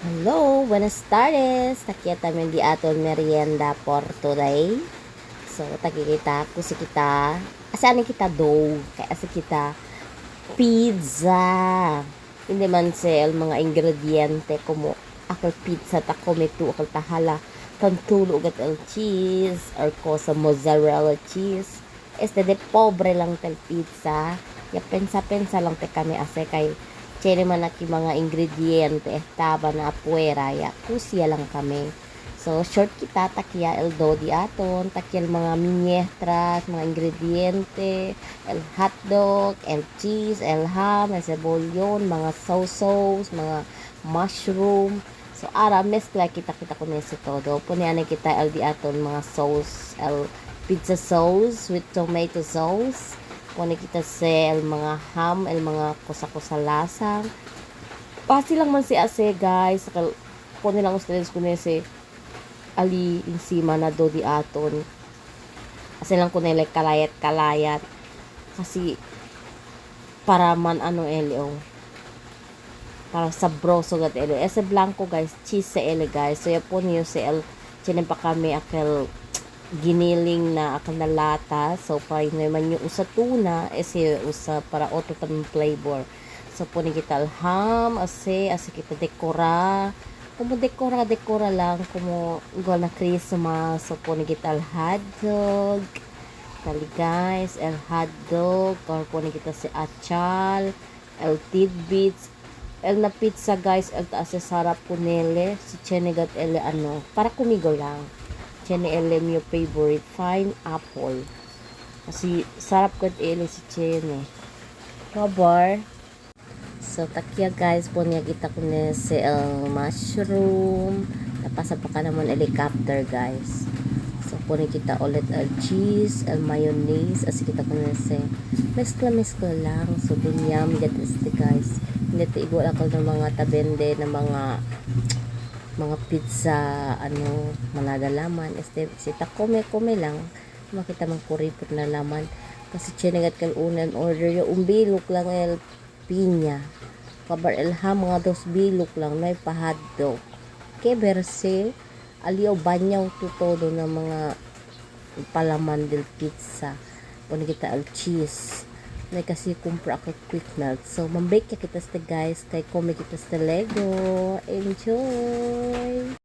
Hello, buenas tardes. Nakita kami di aton merienda for today. So, takikita ko si kita. Asaan kita do? Kaya asa kita pizza. Hindi man sel mga ingrediente como akal pizza ta komito akal tahala tantulo ugat el cheese or ko sa mozzarella cheese. Este de pobre lang tel pizza. Ya pensa-pensa lang te kami ase kay Chere man aki mga ingrediente estaba na apuera ya kusya lang kami. So short kita takya el do di aton takya el mga minyestras, mga ingrediente, el hotdog, el cheese, el ham, el cebollon, mga sauce, mga mushroom. So ara mezcla kita con ese todo. Punian kita el di aton mga sauce, el pizza sauce with tomato sauce. Kung kita sa el mga ham, el mga kusa-kusa lasang. Pasi lang man si ase guys. Kung nilang ustedes kung si ali insima na do di aton. Kasi lang kung nila kalayat-kalayat. Kasi para man ano elio. Para sabroso gat elio. Ese blanco guys, cheese sa ele guys. So yan po niyo sa el. Chinin pa kami akel giniling na akal na lata. So, para naman yung usa tuna, ese usa para otro tamang flavor. So, po ni kita alham, ase kita dekora. Kumo dekora lang, kumo igual na Christmas. So, po ni kita hotdog. Tali guys, el hotdog. Or po ni kita si achal, el tidbits. El na pizza guys, el taas sarap kunele. Si Chenegat ele ano, para kumigo lang. Chene LM yung favorite fine apple. Kasi sarap ko ele si Chene. Kabar. So takya guys po niya kita ko na si mushroom. Tapos pa ka naman helicopter guys. So po niya kita ulit el cheese, el mayonnaise. Asi kita ko na si mezcla lang. So binyam get is the guys. Hindi tigol ako ng mga tabende ng mga pizza ano manadalaman este sita come lang makita man kuripot na laman kasi chinegat kal unan order yung umbilok lang el pinya kabar el ham mga dos bilok lang na ipahaddo ke verse aliyo banyaw tutodo na mga palaman del pizza kung kita el cheese na kasi kumpra ako quick melt. So, mambake kita sa guys. Kay kome kita sa Lego. Enjoy!